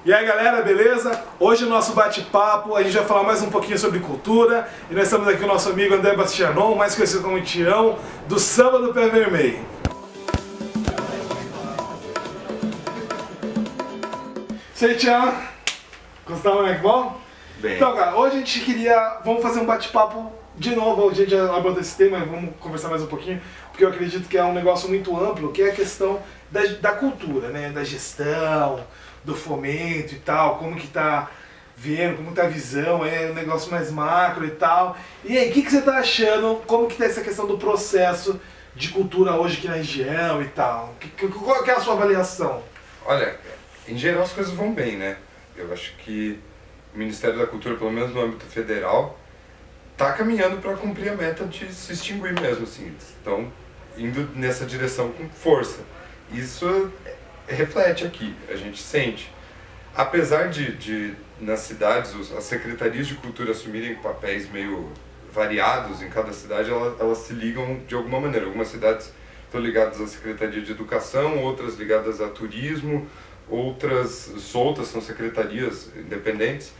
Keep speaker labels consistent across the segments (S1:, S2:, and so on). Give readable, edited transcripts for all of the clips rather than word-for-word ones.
S1: E aí galera, beleza? Hoje o nosso bate-papo, a gente vai falar mais um pouquinho sobre cultura. E nós estamos aqui com o nosso amigo André Bastianon, mais conhecido como Tião, do Samba do Pé Vermelho. E aí, Tião? Gostava, né? Que bom?
S2: Bem.
S1: Então, cara, hoje a gente vamos fazer um bate-papo de novo. Hoje a gente já abordou esse tema, vamos conversar mais um pouquinho, porque eu acredito que é um negócio muito amplo, que é a questão da cultura, né? Da gestão, do fomento e tal, como que tá vendo, como tá a visão, é um negócio mais macro e tal. E aí, o que você tá achando, como que tá essa questão do processo de cultura hoje aqui na região e tal? Qual que é a sua avaliação?
S2: Olha, em geral as coisas vão bem, né? Eu acho que o Ministério da Cultura, pelo menos no âmbito federal, tá caminhando para cumprir a meta de se extinguir mesmo, assim. Estão indo nessa direção com força. Isso reflete aqui, a gente sente. Apesar de nas cidades, as secretarias de cultura assumirem papéis meio variados em cada cidade, elas se ligam de alguma maneira. Algumas cidades estão ligadas à Secretaria de Educação, outras ligadas a turismo, outras soltas, são secretarias independentes.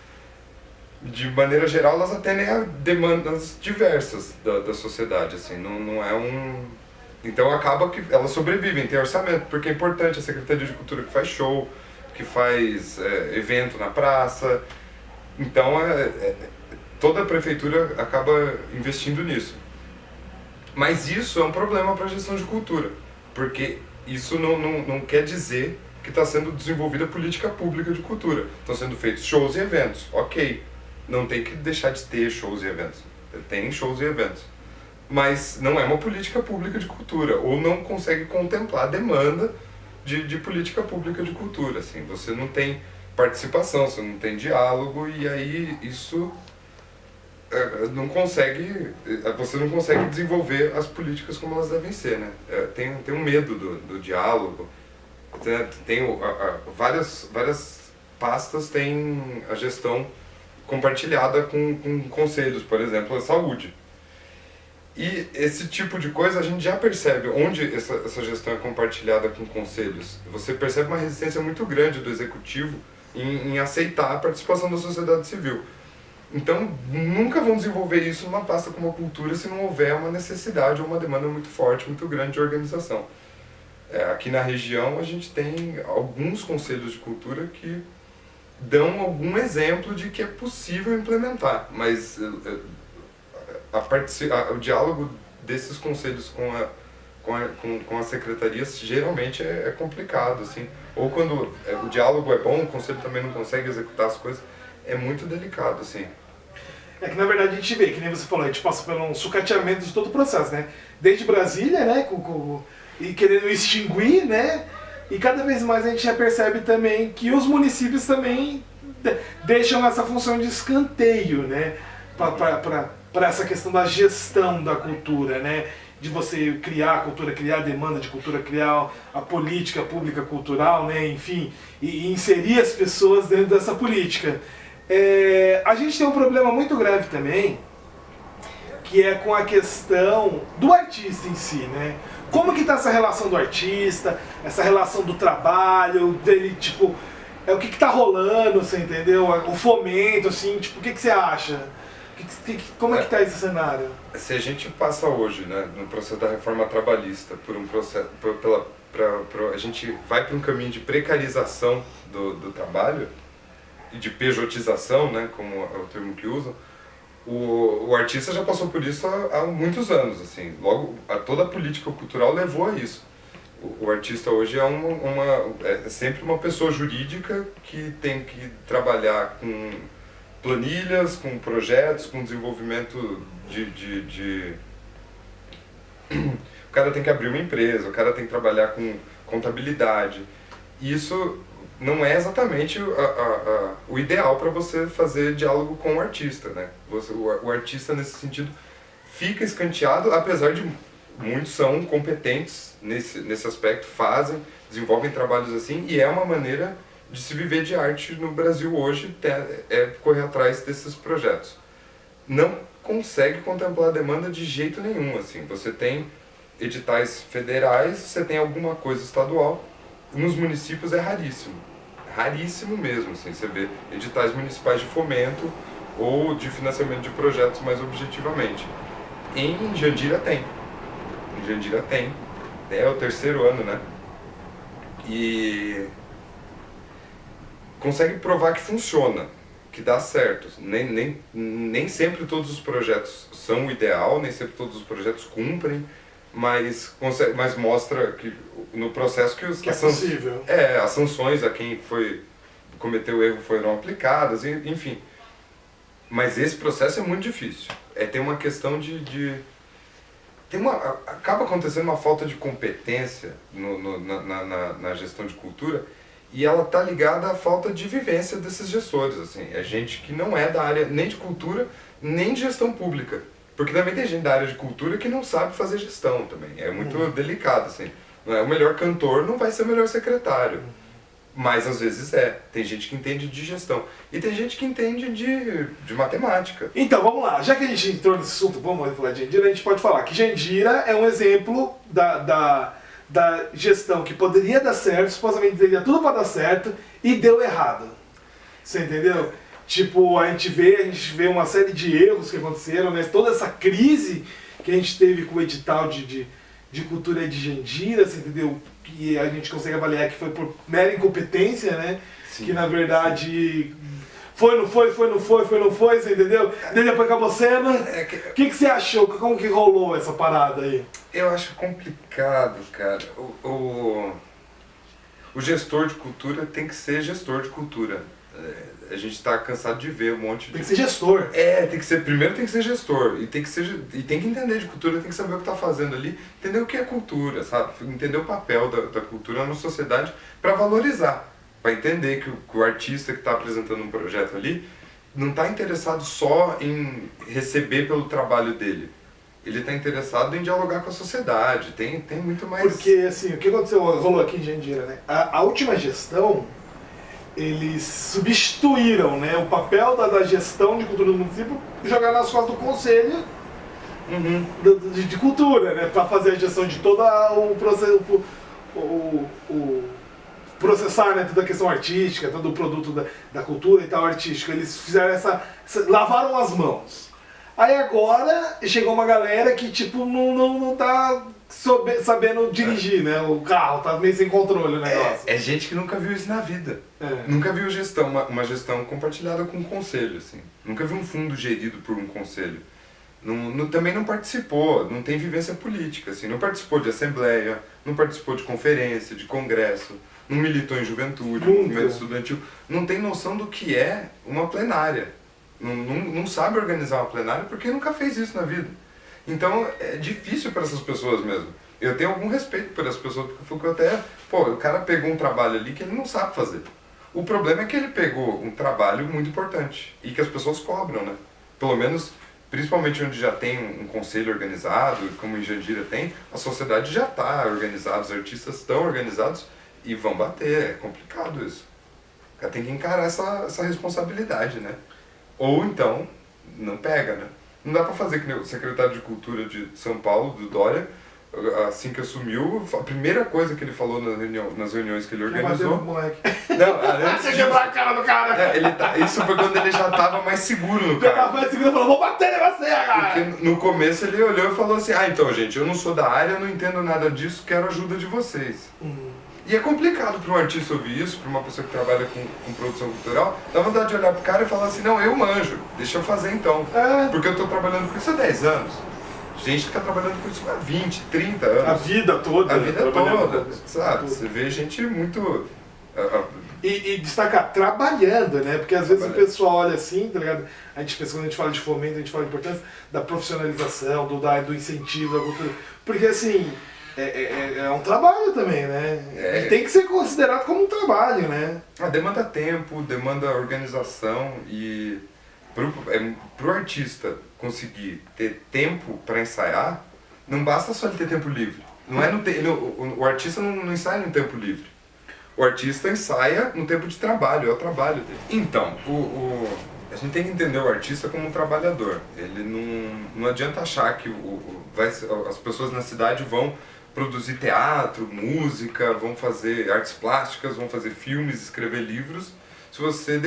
S2: De maneira geral, elas atendem a demandas diversas da sociedade, assim, não é um... Então acaba que elas sobrevivem, tem orçamento, porque é importante a Secretaria de Cultura que faz show, que faz evento na praça. Então toda a prefeitura acaba investindo nisso. Mas isso é um problema para a gestão de cultura, porque isso não quer dizer que está sendo desenvolvida política pública de cultura. Estão sendo feitos shows e eventos, ok. Não tem que deixar de ter shows e eventos. Tem shows e eventos. Mas não é uma política pública de cultura, ou não consegue contemplar a demanda de política pública de cultura. Assim. Você não tem participação, você não tem diálogo, e aí isso você não consegue desenvolver as políticas como elas devem ser. Né? Tem um medo do diálogo. Várias pastas têm a gestão compartilhada com conselhos, por exemplo, a saúde. E esse tipo de coisa a gente já percebe onde essa gestão é compartilhada com conselhos. Você percebe uma resistência muito grande do executivo em aceitar a participação da sociedade civil. Então, nunca vão desenvolver isso numa pasta como a cultura se não houver uma necessidade ou uma demanda muito forte, muito grande de organização. Aqui na região a gente tem alguns conselhos de cultura que dão algum exemplo de que é possível implementar, mas o diálogo desses conselhos com as secretarias geralmente é complicado, assim. Ou quando o diálogo é bom, o conselho também não consegue executar as coisas, é muito delicado, assim.
S1: É que na verdade a gente vê, que nem você falou, a gente passa por um sucateamento de todo o processo, né? Desde Brasília, né, e querendo extinguir, né? E cada vez mais a gente já percebe também que os municípios também deixam essa função de escanteio, né? Para essa questão da gestão da cultura, né? De você criar a cultura, criar a demanda de cultura, criar a política pública cultural, né? Enfim, e inserir as pessoas dentro dessa política. A gente tem um problema muito grave também, que é com a questão do artista em si, né? Como que tá essa relação do artista, essa relação do trabalho, dele, tipo, o que tá rolando, você entendeu? O fomento, assim, tipo, o que você acha? Como é que tá esse cenário?
S2: Se a gente passa hoje, né, no processo da reforma trabalhista, por um processo, a gente vai para um caminho de precarização do trabalho e de pejotização, né, como é o termo que usam, o artista já passou por isso há muitos anos, assim. Logo, toda a política cultural levou a isso. O artista hoje é sempre uma pessoa jurídica que tem que trabalhar com planilhas, com projetos, com desenvolvimento O cara tem que abrir uma empresa, o cara tem que trabalhar com contabilidade. Isso não é exatamente o ideal para você fazer diálogo com o artista, né? O artista, nesse sentido, fica escanteado, apesar de muitos são competentes nesse aspecto, desenvolvem trabalhos assim, e é uma maneira de se viver de arte no Brasil hoje, correr atrás desses projetos. Não consegue contemplar a demanda de jeito nenhum, assim. Você tem editais federais, você tem alguma coisa estadual, nos municípios é raríssimo. raríssimo mesmo, assim, você vê editais municipais de fomento ou de financiamento de projetos mais objetivamente. Em Jandira tem. Em Jandira tem. É o terceiro ano, né? E consegue provar que funciona, que dá certo. Nem sempre todos os projetos são o ideal, nem sempre todos os projetos cumprem, mas mostra que no processo que,
S1: que é possível.
S2: As sanções a quem cometeu o erro foram aplicadas, enfim. Mas esse processo é muito difícil. Tem uma questão acaba acontecendo uma falta de competência na gestão de cultura, e ela está ligada à falta de vivência desses gestores. Assim. É gente que não é da área nem de cultura, nem de gestão pública. Porque também tem gente da área de cultura que não sabe fazer gestão também. É muito delicado, assim. Não é o melhor cantor, não vai ser o melhor secretário. Mas às vezes tem gente que entende de gestão. E tem gente que entende de matemática.
S1: Então, vamos lá. Já que a gente entrou nesse assunto, vamos falar de Jandira, a gente pode falar que Jandira é um exemplo da gestão que poderia dar certo, supostamente teria tudo para dar certo, e deu errado. Você entendeu? Tipo, a gente vê uma série de erros que aconteceram, né? Toda essa crise que a gente teve com o edital de cultura de Jandira, você entendeu? Que a gente consegue avaliar que foi por mera incompetência, né? Sim, que na verdade foi, não foi, você entendeu? Daí depois acabou sendo. O que você achou? Como que rolou essa parada aí?
S2: Eu acho complicado, cara. O gestor de cultura tem que ser gestor de cultura. A gente está cansado de ver um monte de...
S1: Tem que ser gestor.
S2: Primeiro tem que ser gestor, e tem que entender de cultura, tem que saber o que está fazendo ali, entender o que é cultura, sabe? Entender o papel da cultura na sociedade para valorizar, para entender que o artista que está apresentando um projeto ali não está interessado só em receber pelo trabalho dele. Ele está interessado em dialogar com a sociedade, tem muito mais...
S1: Porque, assim, o que aconteceu, rolou aqui em Jandira, né? A última gestão, eles substituíram, né, o papel da gestão de cultura do município e jogaram nas costas do conselho de cultura, né, para fazer a gestão de todo o processo, o processar, né, toda a questão artística, todo o produto da cultura e tal artística. Eles fizeram lavaram as mãos. Aí agora chegou uma galera que tipo não tá sabendo dirigir, né? O carro tá meio sem controle o negócio.
S2: É gente que nunca viu isso na vida. Nunca viu uma gestão compartilhada com um conselho, assim. Nunca viu um fundo gerido por um conselho. Também não participou, não tem vivência política, assim. Não participou de assembleia, não participou de conferência, de congresso, não militou em juventude, movimento estudantil. Não tem noção do que é uma plenária. Não sabe organizar uma plenária porque nunca fez isso na vida. Então é difícil para essas pessoas mesmo. Eu tenho algum respeito por essas pessoas, porque o cara pegou um trabalho ali que ele não sabe fazer. O problema é que ele pegou um trabalho muito importante e que as pessoas cobram, né? Pelo menos, principalmente onde já tem um conselho organizado, como em Jandira tem, a sociedade já está organizada, os artistas estão organizados e vão bater. É complicado isso. O cara tem que encarar essa responsabilidade, né? Ou então, não pega, né? Não dá pra fazer que nem o secretário de Cultura de São Paulo, do Dória, assim que assumiu, a primeira coisa que ele falou nas reuniões que ele organizou...
S1: Antes de quebrar a cara do cara!
S2: Isso foi quando ele já tava mais seguro no cara.
S1: Ele tava mais seguro e falou, vou bater em você, cara!
S2: Porque no começo ele olhou e falou assim, então gente, eu não sou da área, não entendo nada disso, quero a ajuda de vocês. E é complicado para um artista ouvir isso, para uma pessoa que trabalha com produção cultural, dá vontade de olhar pro cara e falar assim, não, eu manjo, deixa eu fazer então. Porque eu tô trabalhando com isso há 10 anos. Gente que tá trabalhando com isso há 20, 30 anos.
S1: A vida toda.
S2: A vida toda, sabe? Você vê gente muito...
S1: E destacar, trabalhando, né? Porque às vezes o pessoal olha assim, tá ligado? A gente pensa, quando a gente fala de fomento, a gente fala da importância da profissionalização, do incentivo da cultura. Porque assim... É um trabalho também, né? Ele tem que ser considerado como um trabalho, né?
S2: Demanda tempo, demanda organização e pro artista conseguir ter tempo para ensaiar, não basta só ele ter tempo livre. Não é o artista não ensaia no tempo livre. O artista ensaia no tempo de trabalho, é o trabalho dele. Então, a gente tem que entender o artista como um trabalhador. Ele não adianta achar que as pessoas na cidade vão produzir teatro, música, vão fazer artes plásticas, vão fazer filmes, escrever livros, se você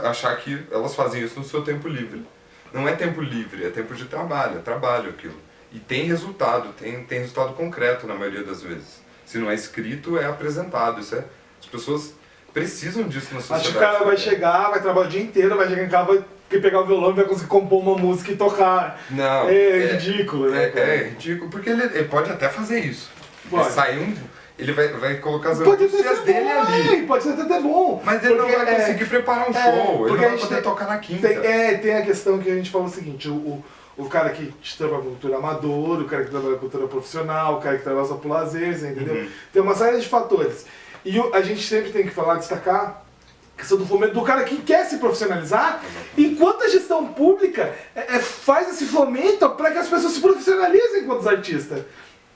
S2: achar que elas fazem isso no seu tempo livre. Não é tempo livre, é tempo de trabalho, é trabalho aquilo. E tem resultado, tem resultado concreto na maioria das vezes. Se não é escrito, é apresentado. As pessoas precisam disso na sociedade.
S1: Acho que o cara vai chegar, vai trabalhar o dia inteiro, vai chegar em casa, vai pegar o violão e vai conseguir compor uma música e tocar.
S2: Não.
S1: É ridículo, né?
S2: É ridículo, porque ele pode até fazer isso. Ele vai colocar as
S1: pode
S2: angústias dele ali.
S1: Pode ser até bom.
S2: Mas ele não vai conseguir preparar um show, ele não vai poder tocar na quinta.
S1: Tem a questão que a gente fala o seguinte, o cara que trabalha com cultura amador, o cara que trabalha com cultura profissional, o cara que trabalha só por lazer, você entendeu?
S2: Uhum.
S1: Tem uma série de fatores. E a gente sempre tem que falar, destacar a questão do fomento do cara que quer se profissionalizar, enquanto a gestão pública faz esse fomento para que as pessoas se profissionalizem enquanto artistas.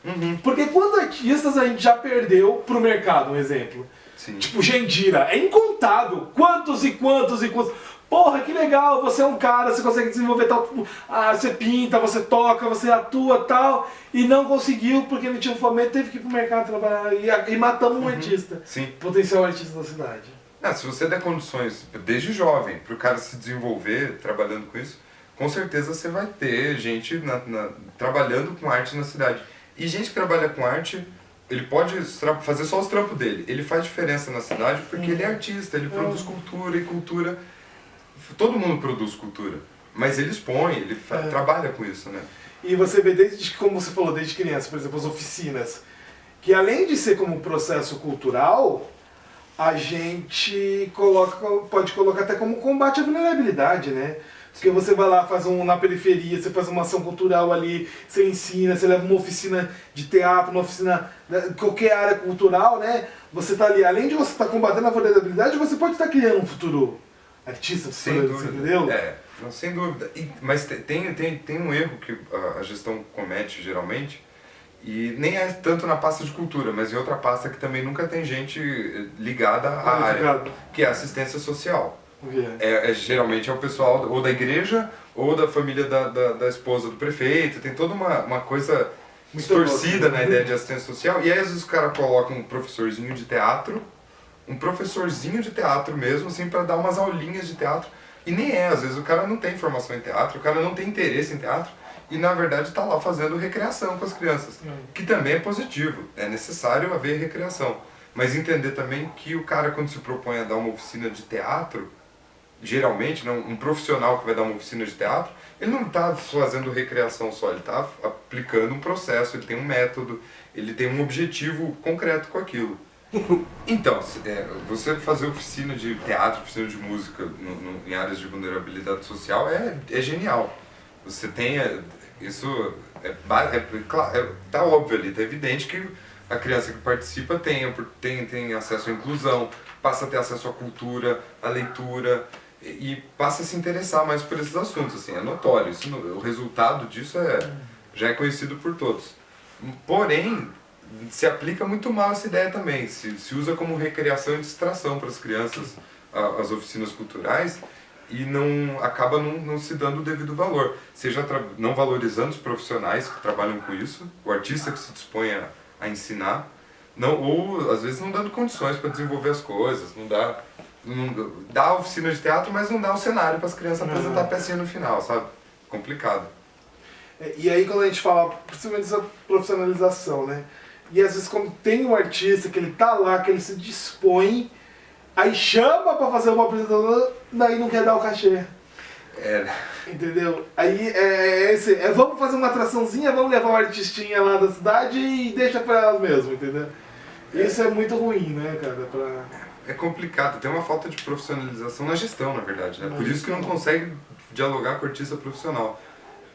S2: Uhum.
S1: Porque quantos artistas a gente já perdeu pro mercado, um exemplo?
S2: Sim.
S1: Tipo, Gendira, é incontável. Quantos e quantos e quantos. Porra, que legal, você é um cara, você consegue desenvolver tal. Você pinta, você toca, você atua tal. E não conseguiu porque não tinha um fomento, teve que ir pro mercado trabalhar. E matamos um artista.
S2: Sim.
S1: Potencial artista da cidade.
S2: Se você der condições, desde jovem, para o cara se desenvolver trabalhando com isso, com certeza você vai ter gente trabalhando com arte na cidade. E gente que trabalha com arte, ele pode fazer só os trampos dele. Ele faz diferença na cidade porque ele é artista, ele produz cultura e cultura. Todo mundo produz cultura, mas ele expõe, ele trabalha com isso, né?
S1: E você vê desde, como você falou, desde criança, por exemplo, as oficinas, que além de ser como um processo cultural, a gente pode colocar até como combate à vulnerabilidade, né? Porque você vai lá, faz na periferia, você faz uma ação cultural ali, você ensina, você leva uma oficina de teatro, uma oficina, qualquer área cultural, né? Você está ali, além de você estar combatendo a vulnerabilidade, você pode estar criando um futuro artista,
S2: sem dúvida,
S1: entendeu?
S2: Não, sem dúvida. Mas tem um erro que a gestão comete geralmente, e nem é tanto na pasta de cultura, mas em outra pasta que também nunca tem gente ligada à área, que é a assistência social. Geralmente é o pessoal ou da igreja ou da família da esposa do prefeito, tem toda uma coisa distorcida na ideia de assistência social, e aí às vezes o cara coloca um professorzinho de teatro mesmo, assim, para dar umas aulinhas de teatro, e nem às vezes o cara não tem formação em teatro, o cara não tem interesse em teatro, e na verdade está lá fazendo recreação com as crianças, que também é positivo, é necessário haver recreação, mas entender também que o cara, quando se propõe a dar uma oficina de teatro, geralmente, um profissional que vai dar uma oficina de teatro, ele não está fazendo recreação só, ele está aplicando um processo, ele tem um método, ele tem um objetivo concreto com aquilo. Então, você fazer oficina de teatro, oficina de música em áreas de vulnerabilidade social é genial. Você tem, isso tá óbvio ali, tá evidente que a criança que participa tem acesso à inclusão, passa a ter acesso à cultura, à leitura, e passa a se interessar mais por esses assuntos, assim, é notório, o resultado disso já é conhecido por todos. Porém, se aplica muito mal essa ideia também, se usa como recreação e distração para as crianças as oficinas culturais, e acaba não se dando o devido valor, seja não valorizando os profissionais que trabalham com isso, o artista que se dispõe a ensinar, ou às vezes não dando condições para desenvolver as coisas, não dá a oficina de teatro, mas não dá o cenário para as crianças apresentar a pecinha no final, sabe? Complicado.
S1: E aí quando a gente fala, principalmente dessa profissionalização, né? E às vezes quando tem um artista que ele tá lá, que ele se dispõe, aí chama para fazer uma apresentação, daí não quer dar o cachê. Entendeu? Aí vamos fazer uma atraçãozinha, vamos levar uma artistinha lá da cidade e deixa pra elas mesmo, entendeu? Isso é muito ruim, né, cara?
S2: É complicado, tem uma falta de profissionalização na gestão, na verdade, né? Por isso que não consegue dialogar com o artista profissional,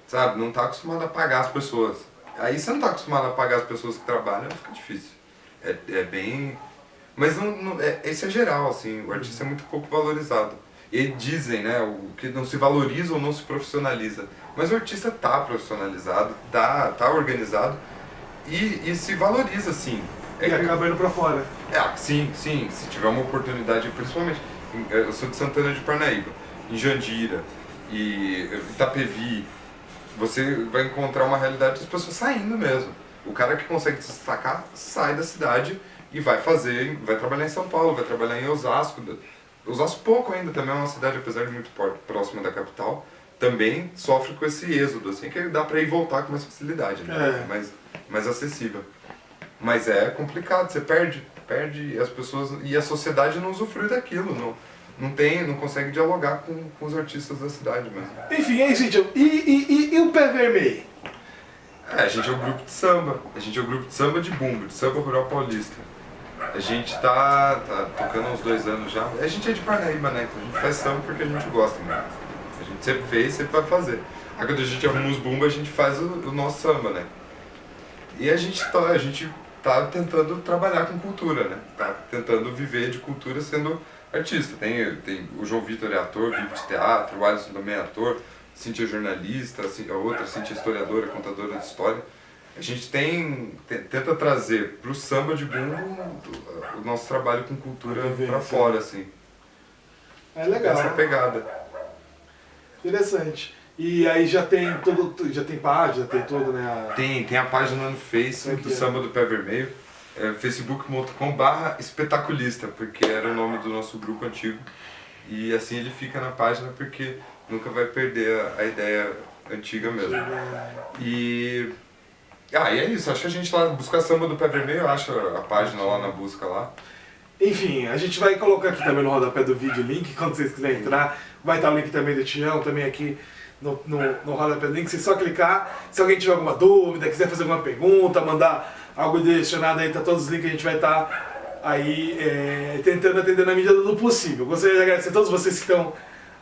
S2: sabe? Não tá acostumado a pagar as pessoas. Aí você não tá acostumado a pagar as pessoas que trabalham, fica difícil. É bem... Mas esse é geral, assim, o artista é muito pouco valorizado. E dizem, né, que não se valoriza ou não se profissionaliza. Mas o artista tá profissionalizado, tá organizado e se valoriza, sim.
S1: Acaba indo pra fora.
S2: Sim, se tiver uma oportunidade, principalmente, eu sou de Santana de Parnaíba, em Jandira e Itapevi, você vai encontrar uma realidade das pessoas saindo mesmo. O cara que consegue se destacar sai da cidade e vai trabalhar em São Paulo, vai trabalhar em Osasco. Osasco pouco ainda, também é uma cidade, apesar de muito próxima da capital, também sofre com esse êxodo, assim, que dá pra ir e voltar com mais facilidade, né? Mais acessível. Mas é complicado, você perde as pessoas, e a sociedade não usufrui daquilo, não consegue dialogar com os artistas da cidade mesmo.
S1: Enfim, é isso, gente. E o Pé Vermelho?
S2: A gente é um grupo de samba, a gente é um grupo de samba de bumbo, de samba rural paulista. A gente tá tocando há uns 2 anos já. A gente é de Parnaíba, né? Então a gente faz samba porque a gente gosta mesmo. A gente sempre fez, sempre vai fazer. Aí quando a gente arruma os bumbos, a gente faz o nosso samba, né? E a gente tá tentando trabalhar com cultura, né? Tá tentando viver de cultura sendo artista. Tem o João Vitor é ator, vive de teatro, o Alisson também é ator, Cíntia é jornalista, a outra Cíntia é historiadora, contadora de história. A gente tenta trazer pro samba de bumbo o nosso trabalho com cultura pra fora, assim.
S1: É legal.
S2: Essa pegada.
S1: Interessante. E aí já tem página, tem tudo, né?
S2: Tem a página no Facebook do Samba do Pé Vermelho, facebook.com/espetaculista, porque era o nome do nosso grupo antigo. E assim ele fica na página porque nunca vai perder a ideia antiga mesmo. E é isso, acho que a gente lá buscar Samba do Pé Vermelho, acha a página lá na busca lá.
S1: Enfim, a gente vai colocar aqui também no rodapé do vídeo o link, quando vocês quiserem entrar. Vai estar o link também do Tião, também aqui no rodapé do link. Vocês só clicar. Se alguém tiver alguma dúvida, quiser fazer alguma pergunta, mandar algo direcionado aí, tá todos os links que a gente vai estar aí tentando atender na medida do possível. Gostaria de agradecer a todos vocês que estão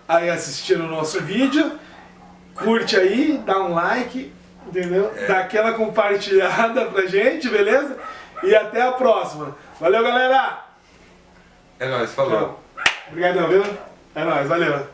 S1: aí assistindo o nosso vídeo. Curte aí, dá um like, entendeu? Dá aquela compartilhada pra gente, beleza? E até a próxima. Valeu, galera!
S2: É nóis, falou.
S1: Obrigadão, viu? É nóis, valeu.